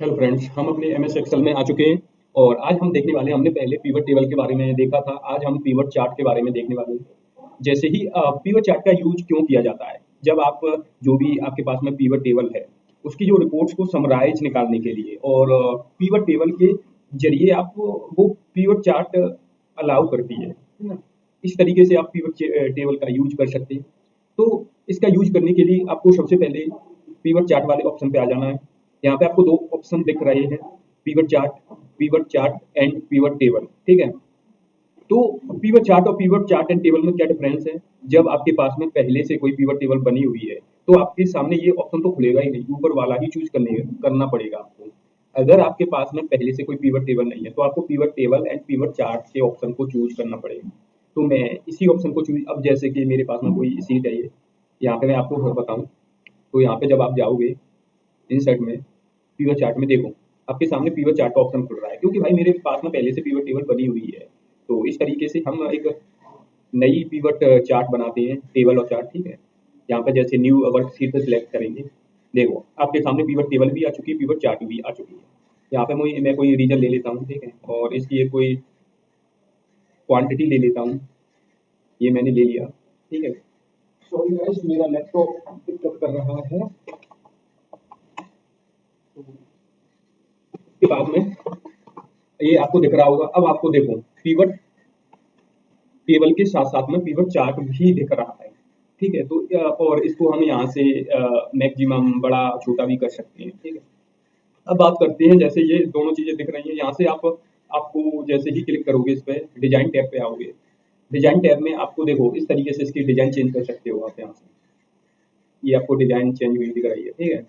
Hello friends, हम अपने MS Excel में आ चुके हैं और आज हम देखने वाले हैं। हमने पहले पिवट टेबल के बारे में देखा था। आज हम पिवट चार्ट के बारे में देखने वाले हैं। जैसे ही पिवट चार्ट का यूज क्यों किया जाता है, जब आप जो भी आपके पास में पिवट टेबल है उसकी जो रिपोर्ट्स को समराइज निकालने के लिए, और पिवट टेबल के जरिए आप वो पिवट चार्ट अलाउ करती है ना। इस तरीके से आप पिवट टेबल का यूज कर सकते हैं। तो इसका यूज करने के लिए आपको सबसे पहले पिवट चार्ट वाले ऑप्शन पे आ जाना है। यहाँ पे आपको दो ऑप्शन दिख रहे हैं, pivot chart and pivot table. ठीक है, तो पिवट चार्ट और पिवट चार्ट एंड टेबल में क्या डिफरेंस है? जब आपके पास में पहले से कोई पिवट टेबल बनी हुई है तो आपके सामने ये ऑप्शन तो खुलेगा ही नहीं, ऊपर वाला ही चूज करना पड़ेगा आपको। अगर आपके पास में पहले से कोई पिवट टेबल नहीं है तो आपको pivot table and pivot chart के ऑप्शन को चूज करना पड़ेगा। तो मैं इसी ऑप्शन को चूज, अब जैसे कि मेरे पास में कोई सीट है, ये यहाँ पे मैं आपको बताऊं तो यहाँ पे जब आप जाओगे इंसर्ट में, पिवट चार्ट में देखो, आपके सामने पिवट चार्ट का ऑप्शन खुल रहा है क्योंकि भाई मेरे पास में पहले से पिवट टेबल बनी हुई है। तो इस तरीके से हम एक नई पिवट चार्ट बनाते हैं, टेबल और चार्ट। ठीक है, यहाँ पे जैसे न्यू वर्कशीट पे सिलेक्ट करेंगे, देखो आपके सामने पिवट टेबल भी आ चुकी है, पिवट चार्ट भी आ चुकी है। यहाँ पे मैं कोई रीजन ले लेता हूँ, ठीक है, और इसकी एक कोई क्वांटिटी ले लेता हूँ, ये मैंने ले लिया। ठीक है, सॉरी गाइस, मेरा लैपटॉप दिक्कत कर रहा है। उसके बाद में ये आपको दिख रहा होगा। अब आपको देखो, पिवट टेबल के साथ साथ में पिवट चार्ट भी दिख रहा है। ठीक है, तो और इसको हम यहाँ से मैक्सिमम बड़ा छोटा भी कर सकते हैं। ठीक है, अब बात करते हैं, जैसे ये दोनों चीजें दिख रही हैं, यहाँ से आपको जैसे ही क्लिक करोगे इस पे, डिजाइन टैब पे आओगे। डिजाइन टैब में आपको देखो इस तरीके से इसकी डिजाइन चेंज कर सकते हो आप यहाँ से। ये आपको डिजाइन चेंज हुई दिख रही है। ठीक है,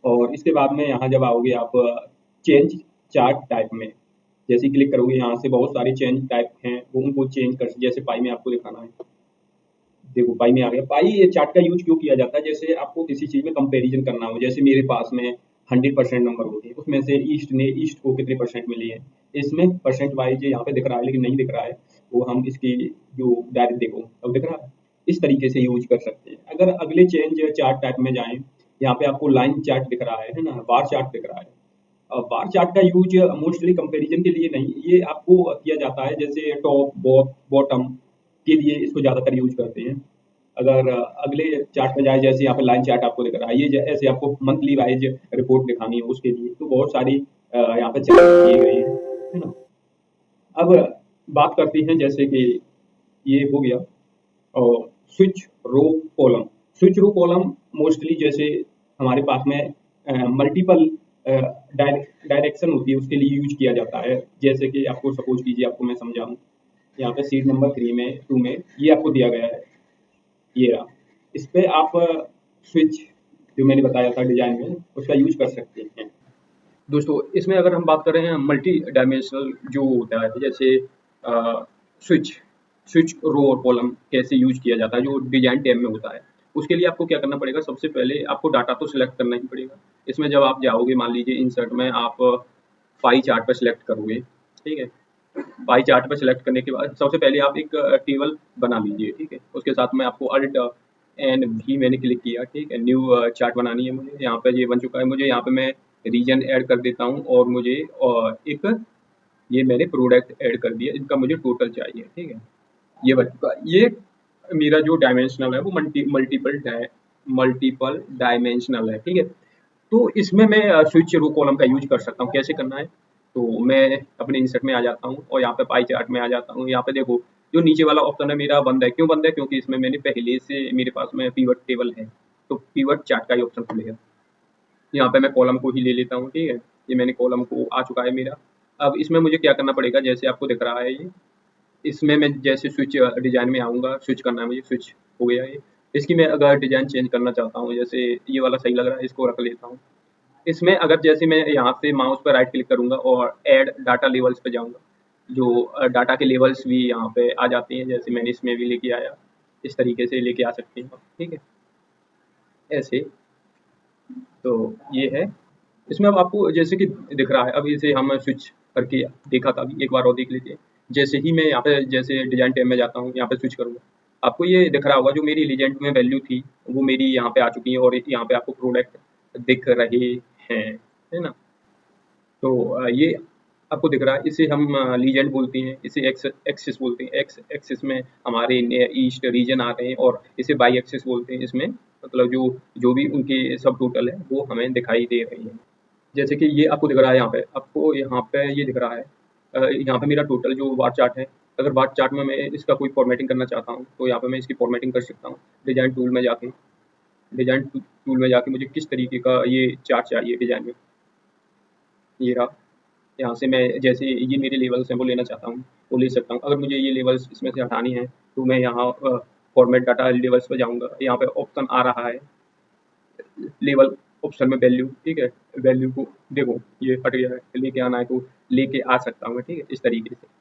और इसके बाद में यहाँ जब आओगे आप चेंज चार्ट टाइप में, जैसे ही क्लिक करोगे यहाँ से बहुत सारे चेंज टाइप हैं, वो उनको चेंज कर, जैसे पाई में आपको दिखाना है, देखो पाई में आ गया। पाई ये चार्ट का यूज क्यों किया जाता है? जैसे आपको किसी चीज में कंपैरिजन करना हो, जैसे मेरे पास में 100% नंबर होते हैं, उसमें से ईस्ट को कितने परसेंट मिली है, इसमें परसेंट वाइज यहाँ पे दिख रहा है लेकिन नहीं दिख रहा है, वो हम इसकी जो डायरेक्ट देखो अब दिख रहा है, इस तरीके से यूज कर सकते हैं। अगर अगले चेंज चार्ट टाइप में जाएं, यहाँ पे आपको लाइन चार्ट दिख रहा है ना, बार चार्ट दिख रहा है। बार चार्ट का यूज मोस्टली कंपैरिजन के लिए नहीं, ये आपको किया जाता है जैसे टॉप बॉटम के लिए इसको ज्यादातर यूज करते हैं। अगर अगले चार्ट पे जाए, जैसे यहाँ पे लाइन चार्ट आपको दिख रहा है, ये ऐसे आपको मंथली वाइज रिपोर्ट दिखानी है, उसके लिए तो बहुत सारी यहाँ पे चार्ट दिए गए हैं, है ना। अब बात करते हैं, जैसे कि ये हो गया, और switch row column. Switch row column mostly जैसे हमारे पास में मल्टीपल डायरेक्शन होती है, उसके लिए यूज किया जाता है। जैसे कि आपको सपोज कीजिए, आपको मैं समझाऊं, यहाँ पे सीट नंबर 3 में 2 में ये आपको दिया गया है, ये रहा। इस पे आप स्विच जो मैंने बताया था डिजाइन में, उसका यूज कर सकते हैं। दोस्तों, इसमें अगर हम बात कर रहे हैं मल्टी डायमेंशनल जो होता है, जैसे स्विच स्विच रो और कॉलम कैसे यूज किया जाता है, जो डिजाइन टैब में होता है, उसके लिए आपको क्या करना पड़ेगा? सबसे पहले आपको डाटा तो सिलेक्ट करना ही पड़ेगा। इसमें जब आप जाओगे, मान लीजिए इंसर्ट में आप पाई चार्ट पर सिलेक्ट करोगे। ठीक है, पाई चार्ट पर सिलेक्ट करने के बाद सबसे पहले आप एक टेबल बना लीजिए। ठीक है, उसके साथ में आपको अल्ट एंड भी मैंने क्लिक किया। ठीक है, न्यू चार्ट बनानी है मुझे। यहाँ पे ये बन चुका है, मुझे यहाँ पे मैं रीजन ऐड कर देता हूँ, और मुझे एक ये मैंने प्रोडक्ट ऐड कर दिया, इनका मुझे टोटल चाहिए। ठीक है, ये बन चुका है। ये मेरा जो डायमेंशनल है वो मल्टीपल डायमेंशनल है। ठीक है, तो इसमें मैं स्विच रो कॉलम का यूज कर सकता हूँ। कैसे करना है? तो मैं अपने इंसर्ट में आ जाता हूँ और यहाँ पे पाई चार्ट में आ जाता हूँ। यहाँ पे देखो, जो नीचे वाला ऑप्शन है मेरा बंद है। क्यों बंद है? क्योंकि इसमें मैंने पहले से, मेरे पास में पिवट टेबल है, तो पिवट चार्ट का ही ऑप्शन खुलेगा। यहाँ पे मैं कॉलम को ही ले लेता हूँ। ठीक है, ये मैंने कॉलम को आ चुका है मेरा। अब इसमें मुझे क्या करना पड़ेगा? जैसे आपको दिख रहा है ये, इसमें मैं जैसे स्विच डिजाइन में आऊँगा, स्विच करना है मुझे, स्विच हो गया ये। इसकी मैं अगर डिजाइन चेंज करना चाहता हूँ, जैसे ये वाला सही लग रहा है, इसको रख लेता हूँ। इसमें अगर जैसे मैं यहाँ से माउस पर राइट क्लिक करूँगा और ऐड डाटा लेवल्स पे जाऊँगा, जो डाटा के लेवल्स भी यहाँ पे आ जाते हैं, जैसे मैंने इसमें भी लेके आया, इस तरीके से लेके आ सकते हैं आप। ठीक है, ऐसे। तो ये है। इसमें अब आपको जैसे कि दिख रहा है, अब इसे हम स्विच करके देखा था अभी, एक बार और देख लेते हैं। जैसे ही मैं यहाँ पे जैसे डिजाइन टैब में जाता हूँ, यहाँ पे स्विच करूँगा, आपको ये दिख रहा होगा जो मेरी लीजेंड में वैल्यू थी वो मेरी यहाँ पे आ चुकी है, और यहाँ पे आपको प्रोडक्ट दिख रहे हैं, है ना। तो ये आपको दिख रहा है, इसे हम लीजेंड बोलते हैं, इसे एक्स एक्सिस बोलते हैं। एक्स एक्सिस में हमारे ईस्ट रीजन आते हैं और इसे बाई एक्सिस बोलते हैं। इसमें मतलब जो जो भी उनके सब टोटल है वो हमें दिखाई दे रही है। जैसे कि ये आपको दिख रहा है यहाँ पे, आपको यहाँ पे ये दिख रहा है, यहाँ पे मेरा टोटल जो बार चार्ट है। अगर बार चार्ट में मैं इसका कोई फॉर्मेटिंग करना चाहता हूँ तो यहाँ पे मैं इसकी फॉर्मेटिंग कर सकता हूँ। डिजाइन टूल में जाके, डिजाइन टूल में जाके मुझे किस तरीके का ये चार्ट चाहिए डिजाइन में, ये रहा। यहाँ से मैं जैसे ये मेरे लेवल्स हैं वो लेना चाहता हूँ वो ले सकता हूँ। अगर मुझे ये लेवल्स इसमें से हटानी है तो मैं यहाँ फॉर्मेट डाटा लेवल्स पे जाऊँगा। यहाँ पे ऑप्शन आ रहा है लेवल ऑप्शन में वैल्यू, ठीक है। वैल्यू को देखो ये हट गया है, लेके आना है तो लेके आ सकता हूँ मैं, ठीक है, इस तरीके से।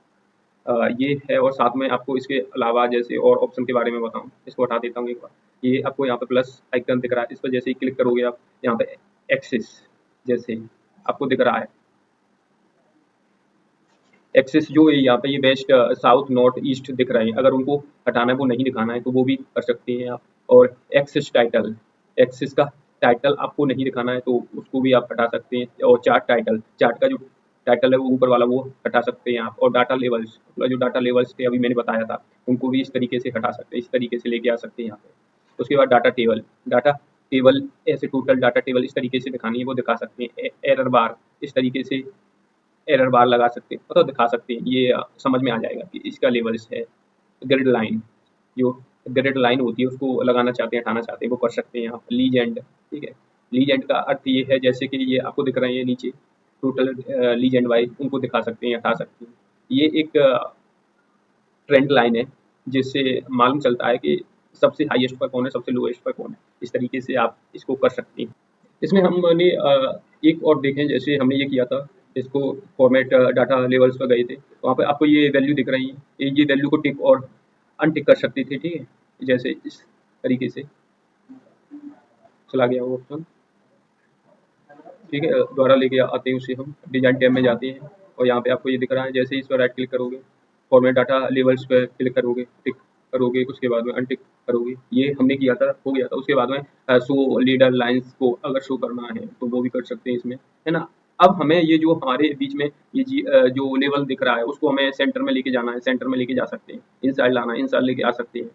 ये है और साथ में आपको इसके अलावा जैसे और ऑप्शन के बारे में बताऊँ, इसको हटा देता हूँ एक बार। ये आपको यहाँ पे प्लस आइकन दिख रहा है, इस पर जैसे ही क्लिक करोगे आप यहाँ पे एक्सिस जैसे आपको दिख रहा है, एक्सिस जो है यहाँ पे ये वेस्ट साउथ नॉर्थ ईस्ट दिख रहे हैं। अगर उनको हटाना है वो नहीं दिखाना है तो वो भी कर सकते हैं आप। और एक्सिस टाइटल, एक्सिस का टाइटल आपको नहीं दिखाना है तो उसको भी आप हटा सकते हैं। और चार्ट टाइटल, चार्ट का जो टाइटल है वो ऊपर वाला वो हटा सकते हैं आप। और डाटा लेवल्स, मतलब जो डाटा लेवल्स थे अभी मैंने बताया था उनको भी इस तरीके से हटा सकते हैं, इस तरीके से लेके आ सकते हैं यहाँ पे। उसके बाद डाटा टेबल, डाटा टेबल ऐसे टोटल डाटा टेबल इस तरीके से दिखानी है वो दिखा सकते हैं। एरर बार इस तरीके से एरर बार लगा सकते हैं, मतलब दिखा सकते हैं। ये समझ में आ जाएगा कि इसका लेवल्स है। ग्रिड लाइन, जो ग्रिड लाइन होती है उसको लगाना चाहते हैं हटाना चाहते हैं वो कर सकते हैं आप। लीजेंड, ठीक है। लीजेंड का अर्थ ये है जैसे कि ये आपको दिख रहे हैं नीचे टोटल लीजेंड वाइज उनको दिखा सकते हैं हटा सकते हैं। ये एक ट्रेंड लाइन है जिससे मालूम चलता है कि सबसे हाईएस्ट पर कौन है, सबसे लोएस्ट पर कौन है। इस तरीके से आप इसको कर सकते हैं। इसमें हमने एक और देखें, जैसे हमने ये किया था इसको फॉर्मेट डाटा लेवल्स पर गए थे, वहाँ पे आपको ये वैल्यू दिख रही है, ये वैल्यू को टिक और अनटिक कर सकते थे, ठीक है। जैसे इस तरीके से चला गया वो ऑप्शन, ठीक है। दोबारा लेके आते हैं उसे हम डिजाइन टैब में जाते हैं और यहाँ पे आपको ये दिख रहा है, जैसे ही इस पर राइट क्लिक करोगे फॉर्मेट डाटा लेवल्स पे क्लिक करोगे, टिक करोगे, उसके बाद में अनटिक करोगे। ये हमने किया था, हो गया था। उसके बाद में शो लीडर लाइंस को अगर शो करना है तो वो भी कर सकते हैं इसमें, है ना। अब हमें ये जो हमारे बीच में ये जो लेवल दिख रहा है उसको हमें सेंटर में लेके जाना है, सेंटर में लेके जा सकते हैं। इनसाइड लाना है, इनसाइड लेके आ सकते हैं।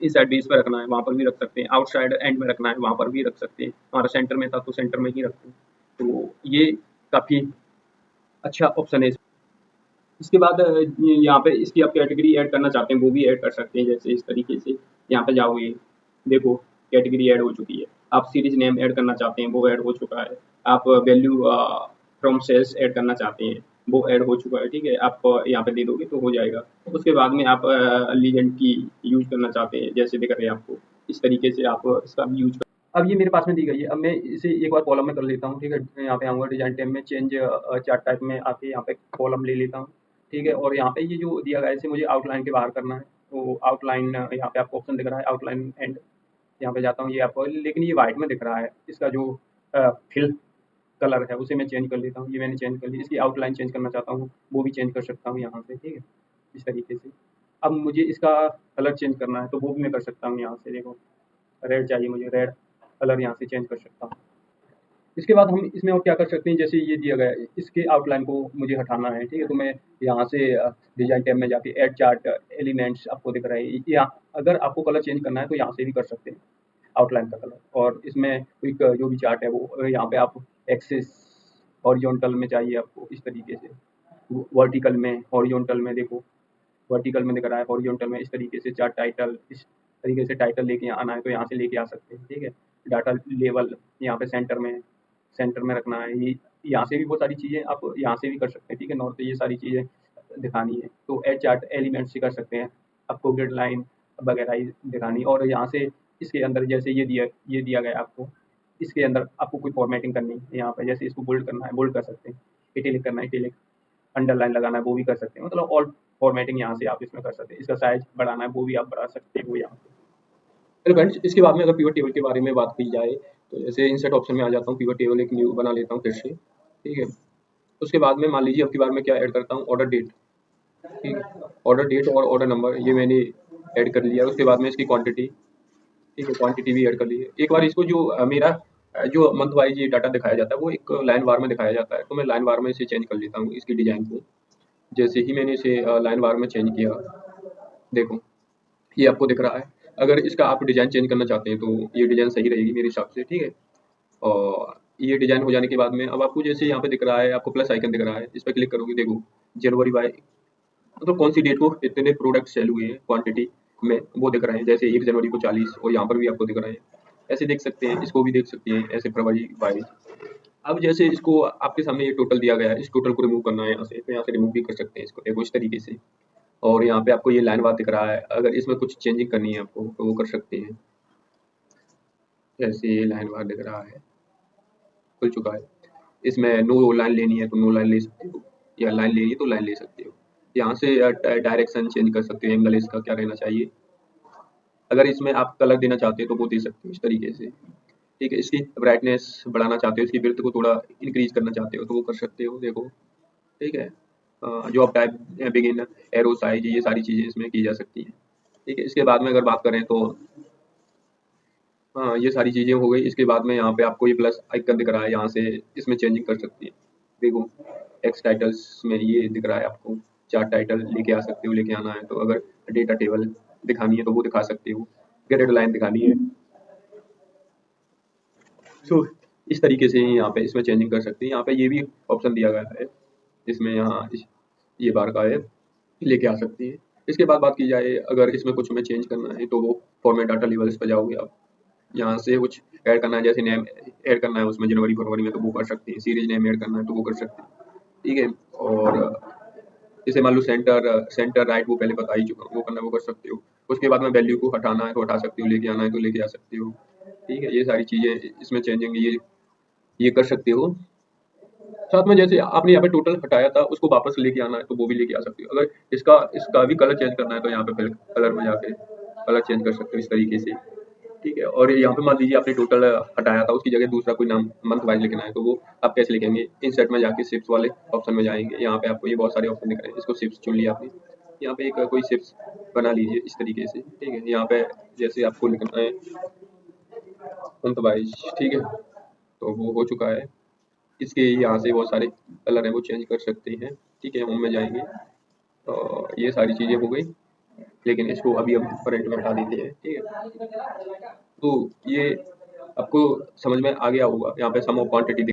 इनसाइड बेस पे रखना है वहाँ पर भी रख सकते हैं। आउटसाइड एंड में रखना है वहाँ पर भी रख सकते हैं। हमारा सेंटर में था तो सेंटर में ही रखते हैं। तो ये काफ़ी अच्छा ऑप्शन है। इसके बाद यहाँ पे इसकी आप कैटेगरी ऐड करना चाहते हैं वो भी ऐड कर सकते हैं। जैसे इस तरीके से यहाँ पे जाओगे, देखो कैटेगरी ऐड हो चुकी है। आप सीरीज नेम ऐड करना चाहते हैं वो ऐड हो चुका है। आप वैल्यू फ्रॉम सेल्स ऐड करना चाहते हैं वो ऐड हो चुका है, ठीक है। आप यहाँ पे दे दोगे तो हो जाएगा। उसके बाद में आप लीजेंड की यूज करना चाहते हैं जैसे दिख रहे हैं आपको, इस तरीके से आप इसका भी यूज। अब ये मेरे पास में दी गई है। अब मैं इसे एक बार कॉलम में कर लेता हूँ, ठीक है। यहाँ पे आऊँगा डिजाइन टैब में, चेंज चार्ट टाइप में आके यहाँ पे कॉलम ले लेता हूँ, ठीक है। और यहाँ पे ये जो दिया गया है इसे मुझे आउटलाइन के बाहर करना है। तो आउटलाइन यहाँ पे आपको ऑप्शन दिख रहा है आउटलाइन एंड, यहाँ पे जाता हूँ ये आपको, लेकिन ये वाइट में दिख रहा है। इसका जो फिल कलर है उसे मैं चेंज कर लेता हूँ। ये मैंने चेंज कर लिया। इसकी आउटलाइन चेंज करना चाहता हूँ वो भी चेंज कर सकता हूँ यहाँ से, ठीक है, इस तरीके से। अब मुझे इसका कलर चेंज करना है तो वो भी मैं कर सकता हूँ यहाँ से। देखो रेड चाहिए मुझे, रेड कलर यहाँ से चेंज कर सकता हूँ। इसके बाद हम इसमें और क्या कर सकते हैं, जैसे ये दिया गया है इसके आउटलाइन को मुझे हटाना है, ठीक है। तो मैं यहाँ से डिजाइन टैब में जाके ऐड चार्ट एलिमेंट्स आपको दिख रहा है, या अगर आपको कलर चेंज करना है तो यहाँ से भी कर सकते हैं आउटलाइन का कलर। और इसमें एक जो भी चार्ट है वो यहाँ पे आप एक्सिस हॉरिजॉन्टल में चाहिए आपको इस तरीके से, वर्टिकल में, हॉरिजॉन्टल में, देखो वर्टिकल में दिख रहा है, हॉरिजॉन्टल में इस तरीके से चार्ट टाइटल, इस तरीके से टाइटल लेके आना है तो यहाँ से लेके आ सकते हैं, ठीक है। डाटा लेवल यहाँ पे सेंटर में रखना है। ये यहाँ से भी बहुत सारी चीज़ें आप यहाँ से भी कर सकते हैं, ठीक है। नॉर्थ से ये सारी चीज़ें दिखानी है तो एड चार्ट एलिमेंट से कर सकते हैं। आपको ग्रिड लाइन वगैरह ही दिखानी, और यहाँ से इसके अंदर जैसे ये दिया गया है आपको, इसके अंदर आपको कोई फॉर्मेटिंग करनी है यहाँ पे, जैसे इसको बोल्ड करना है बोल्ड कर सकते हैं, इटैलिक करना है इटैलिक, अंडरलाइन लगाना है वो भी कर सकते हैं। मतलब ऑल फॉर्मेटिंग यहाँ से आप इसमें कर सकते हैं। इसका साइज बढ़ाना है वो भी आप बढ़ा सकते हैं वो यहाँ पे। चलो फ्रेंड्स, इसके बाद में अगर पिवट टेबल के बारे में बात की जाए तो जैसे इंसर्ट ऑप्शन में आ जाता हूँ, पिवट टेबल एक न्यू बना लेता हूँ फिर से, ठीक है। उसके बाद में मान लीजिए अब की बार मैं क्या ऐड करता हूँ, ऑर्डर डेट, ठीक है। ऑर्डर डेट और ऑर्डर नंबर ये मैंने ऐड कर लिया। उसके बाद में इसकी क्वांटिटी, ठीक है, क्वांटिटी भी ऐड कर ली है। एक बार इसको जो मेरा जो मंथ वाइज ये डाटा दिखाया जाता है वो एक लाइन वार में दिखाया जाता है, तो मैं लाइन वार में इसे चेंज कर लेता हूँ इसकी डिज़ाइन को। जैसे ही मैंने इसे लाइन वार में चेंज किया, देखो ये आपको दिख रहा है। अगर इसका आप डिज़ाइन चेंज करना चाहते हैं तो ये डिज़ाइन सही रहेगी मेरे हिसाब से, ठीक है। और ये डिज़ाइन हो जाने के बाद में अब आपको जैसे यहाँ पे दिख रहा है, आपको प्लस आइकन दिख रहा है, इस पर क्लिक करोगे, देखो जनवरी बाय मतलब कौन सी डेट को इतने प्रोडक्ट सेल हुए हैं क्वांटिटी में वो दिख रहे हैं। जैसे 1 जनवरी को 40 और यहाँ पर भी आपको दिख रहे हैं, ऐसे देख सकते हैं, इसको भी देख सकते हैं ऐसे फरवरी 22। अब जैसे इसको आपके सामने ये टोटल दिया गया है, इस टोटल को रिमूव करना है यहाँ से, तो यहाँ से रिमूव भी कर सकते हैं इसको, देखो इस तरीके से। और यहाँ पे आपको ये लाइन बार दिख रहा है, अगर इसमें कुछ चेंजिंग करनी है आपको तो वो कर सकते हैं। जैसे ये लाइन बार दिख रहा है, खुल चुका है। इसमें नो लाइन लेनी है तो नो लाइन ले सकते हो, या लाइन लेनी है तो लाइन ले सकते हो। यहाँ से डायरेक्शन चेंज कर सकते हो, एंगल इसका क्या रहना चाहिए। अगर इसमें आप कलर देना चाहते हो तो वो दे सकते हो इस तरीके से, ठीक है। इसकी ब्राइटनेस बढ़ाना चाहते हो, इसकी विड्थ को थोड़ा इंक्रीज करना चाहते हो तो वो कर सकते हो, देखो ठीक है। जो आप टाइप बिगिन एरो साइज ये सारी चीज़ें इसमें की जा सकती हैं, ठीक है। इसके बाद में अगर बात करें तो हाँ, ये सारी चीज़ें हो गई। इसके बाद में यहाँ पे आपको ये प्लस आइकन दिख रहा है, यहाँ से इसमें चेंजिंग कर सकती है। देखो टेक्स्ट टाइटल्स में ये दिख रहा है आपको, 4 टाइटल लेके आ सकते हो, लेके आना है तो अगर डेटा टेबल दिखानी है तो वो दिखा सकते हो, ग्रेड लाइन दिखानी है। सो इस तरीके से ही यहाँ पे इसमें चेंजिंग कर सकते हैं। यहाँ पे ये भी ऑप्शन दिया गया है, इसमें यहाँ ये बार का है, लेके आ सकती है। इसके बाद बात की जाए अगर इसमें कुछ हमें चेंज करना है तो वो फॉर्मेट डाटा लेवल्स पे जाओगे आप, यहाँ से कुछ ऐड करना है, जैसे नेम ऐड करना है उसमें जनवरी फरवरी में तो वो कर सकते हैं, सीरीज नेम ऐड करना है तो वो कर सकते हैं, ठीक है। और जैसे मान लो सेंटर सेंटर राइट वो पहले बता ही चुका हूँ, वो करना है वो कर सकते हो। उसके बाद में वैल्यू को हटाना है तो हटा सकते हो, लेके आना है तो लेके आ सकते हो, ठीक है। ये सारी चीज़ें इसमें चेंजिंग ये कर सकते हो। साथ में जैसे आपने यहाँ पे टोटल हटाया था उसको वापस लेके आना है तो वो भी लेके आ सकते हो। अगर इसका इसका भी कलर चेंज करना है तो यहाँ पे फिर कलर में जाके कलर चेंज कर सकते हो इस तरीके से, ठीक है। और यहाँ पे मान लीजिए आपने टोटल हटाया था, उसकी जगह दूसरा कोई नाम मंथ वाइज लिखना है तो वो आप कैसे लिखेंगे, इंसर्ट में जाके शिफ्ट वाले ऑप्शन में जाएंगे। यहाँ पे आपको ये बहुत सारे ऑप्शन दिख रहे हैं, इसको शिफ्ट चुन लिया आपने, यहाँ पे एक कोई शिफ्ट बना लीजिए इस तरीके से, ठीक है। यहाँ पे जैसे आपको लिखना है मंथ वाइज, ठीक है, तो वो हो चुका है। इसके यहाँ से बहुत सारे कलर है वो चेंज कर सकते हैं, ठीक है। होम में जाएंगे तो ये सारी चीज़ें हो गई, लेकिन इसको अभी हम करंट में हटा देते हैं, ठीक है। तो ये आपको समझ में आ गया होगा, यहाँ पे सम ऑफ क्वांटिटी